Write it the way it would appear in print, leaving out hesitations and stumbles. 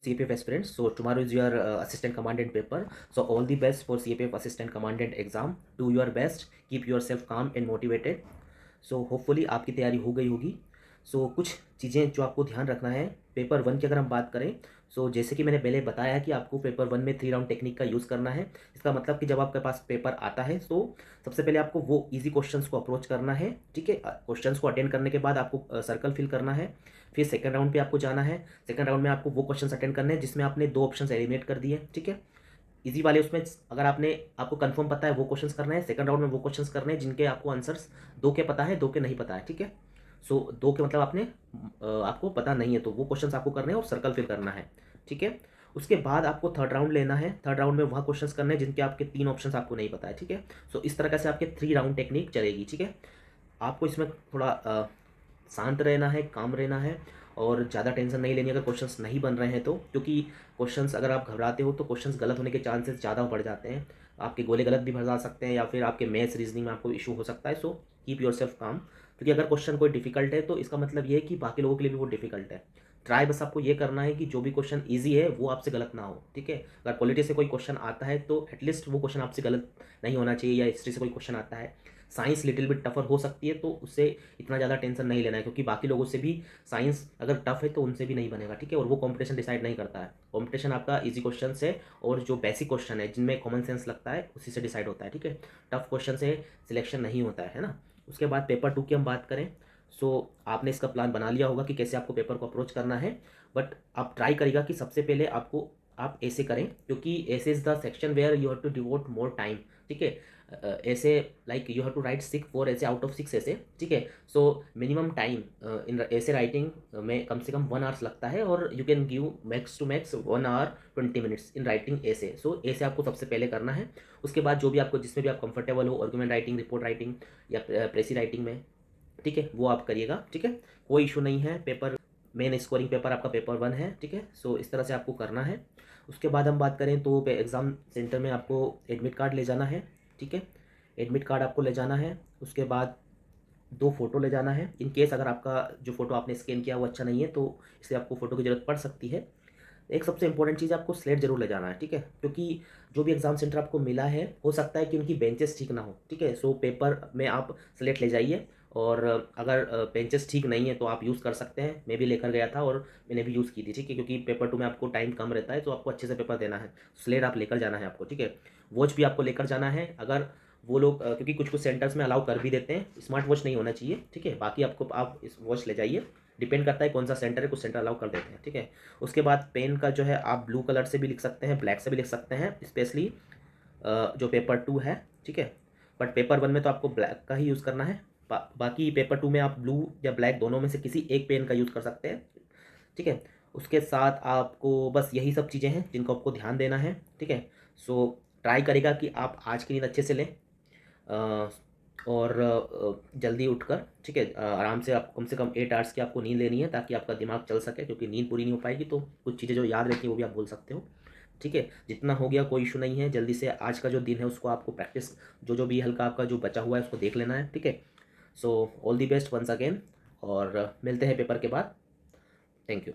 CAPF aspirants. So tomorrow is your assistant commandant paper. So all the best for CAPF assistant commandant exam. Do your best. Keep yourself calm and motivated. So hopefully आपकी तैयारी हो गई होगी. सो कुछ चीज़ें जो आपको ध्यान रखना है पेपर वन की अगर हम बात करें. सो जैसे कि मैंने पहले बताया कि आपको पेपर वन में 3 राउंड टेक्निक का यूज़ करना है. इसका मतलब कि जब आपके पास पेपर आता है तो सबसे पहले आपको वो इजी क्वेश्चंस को अप्रोच करना है. ठीक है, क्वेश्चंस को अटेंड करने के बाद आपको सर्कल फिल करना है. फिर सेकंड राउंड पे आपको जाना है. सेकंड राउंड में आपको वो क्वेश्चंस अटेंड करने हैं जिसमें आपने 2 ऑप्शंस एलिमिनेट कर दिए. ठीक है, इजी वाले उसमें अगर आपको कंफर्म पता है वो क्वेश्चंस करना है. सेकंड राउंड में वो क्वेश्चंस करने हैं जिनके आपको आंसर्स 2 के पता है 2 के नहीं पता है. ठीक है, सो 2 के मतलब आपको पता नहीं है तो वो क्वेश्चंस आपको करने हैं और सर्कल फिल करना है. ठीक है, उसके बाद आपको थर्ड राउंड लेना है. थर्ड राउंड में वहाँ क्वेश्चंस करने हैं जिनके आपके 3 ऑप्शंस आपको नहीं पता है. ठीक है, सो इस तरह से आपके 3 राउंड टेक्निक चलेगी. ठीक है, आपको इसमें थोड़ा शांत रहना है, काम रहना है और ज़्यादा टेंशन नहीं लेनी अगर क्वेश्चंस नहीं बन रहे हैं तो, क्योंकि क्वेश्चंस अगर आप घबराते हो तो क्वेश्चंस गलत होने के चांसेस ज़्यादा बढ़ जाते हैं. आपके गोले गलत भी भर जा सकते हैं या फिर आपके मैथ्स रीजनिंग में आपको इशू हो सकता है. सो कीप योर सेल्फ काम, क्योंकि अगर क्वेश्चन कोई डिफिकल्ट है तो इसका मतलब ये है कि बाकी लोगों के लिए भी वो डिफिकल्ट है. ट्राई बस आपको ये करना है कि जो भी क्वेश्चन ईजी है वो आपसे गलत ना हो. ठीक है, अगर पॉलिटी से कोई क्वेश्चन आता है तो एटलीस्ट वो क्वेश्चन आपसे गलत नहीं होना चाहिए, या हिस्ट्री से कोई क्वेश्चन आता है. साइंस लिटिल बिट टफर हो सकती है तो उससे इतना ज़्यादा टेंशन नहीं लेना है, क्योंकि बाकी लोगों से भी साइंस अगर टफ है तो उनसे भी नहीं बनेगा. ठीक है, और वो कंपटीशन डिसाइड नहीं करता है. कंपटीशन आपका इजी क्वेश्चन से और जो बेसिक क्वेश्चन है जिनमें कॉमन सेंस लगता है उसी से डिसाइड होता है. ठीक है, टफ क्वेश्चन से सिलेक्शन नहीं होता है ना. उसके बाद पेपर 2 की हम बात करें. सो आपने इसका प्लान बना लिया होगा कि कैसे आपको पेपर को अप्रोच करना है. बट आप ट्राई करिएगा कि सबसे पहले आप ऐसे करें, क्योंकि essay is the section where you have to devote more time. ठीक है, essay like you have to write 6 4 ऐसे आउट ऑफ 6 ऐसे. ठीक है, सो मिनिमम टाइम इन ऐसे राइटिंग में कम से कम 1 आवर्स लगता है और you can give max to max 1 hour 20 minutes in writing essay. So ऐसे आपको सबसे पहले करना है. उसके बाद जो भी आपको जिसमें भी आप कंफर्टेबल हो, आर्गुमेंट राइटिंग, रिपोर्ट राइटिंग या प्रेसी राइटिंग में, ठीक है, वो आप करिएगा. ठीक है, कोई इशू नहीं है. पेपर मेन स्कोरिंग पेपर आपका पेपर वन है. ठीक है, सो इस तरह से आपको करना है. उसके बाद हम बात करें तो एग्ज़ाम सेंटर में आपको एडमिट कार्ड ले जाना है. ठीक है, एडमिट कार्ड आपको ले जाना है. उसके बाद 2 फ़ोटो ले जाना है. इन केस अगर आपका जो फ़ोटो आपने स्कैन किया वो अच्छा नहीं है तो इसलिए आपको फ़ोटो की ज़रूरत पड़ सकती है. एक सबसे इंपॉर्टेंट चीज़, आपको स्लेट जरूर ले जाना है. ठीक है, क्योंकि जो भी एग्जाम सेंटर आपको मिला है हो सकता है कि उनकी बेंचेस ठीक ना हो. ठीक है, सो पेपर में आप स्लेट ले जाइए. और अगर बेंचेस ठीक नहीं है तो आप यूज़ कर सकते हैं. मैं भी लेकर गया था और मैंने भी यूज़ की थी. ठीक है, क्योंकि पेपर 2 में आपको टाइम कम रहता है तो आपको अच्छे से पेपर देना है. स्लेट आप लेकर जाना है आपको. ठीक है, वॉच भी आपको लेकर जाना है. अगर वो लोग क्योंकि कुछ कुछ सेंटर्स में अलाउ कर भी देते हैं, स्मार्ट वॉच नहीं होना चाहिए. ठीक है, बाकी आप इस वॉच ले जाइए. डिपेंड करता है कौन सा सेंटर है, कुछ सेंटर अलाउ कर देते हैं. ठीक है, उसके बाद पेन का जो है आप ब्लू कलर से भी लिख सकते हैं, ब्लैक से भी लिख सकते हैं, स्पेशली जो पेपर 2 है. ठीक है, बट पेपर 1 में तो आपको ब्लैक का ही यूज़ करना है. बाकी पेपर 2 में आप ब्लू या ब्लैक दोनों में से किसी एक पेन का यूज़ कर सकते हैं. ठीक है, उसके साथ आपको बस यही सब चीज़ें हैं जिनको आपको ध्यान देना है. ठीक है, सो ट्राई करेगा कि आप आज की नींद अच्छे से लें और जल्दी उठकर, ठीक है, आराम से आप कम 8 आवर्स की आपको नींद लेनी है ताकि आपका दिमाग चल सके, क्योंकि नींद पूरी नहीं हो पाएगी तो कुछ चीज़ें जो याद रहती हैं वो भी आप भूल सकते हो. ठीक है, जितना हो गया कोई इशू नहीं है. जल्दी से आज का जो दिन है उसको आपको प्रैक्टिस, जो भी हल्का आपका जो बचा हुआ है उसको देख लेना है. ठीक है, so all the best once again और मिलते हैं पेपर के बाद. Thank you.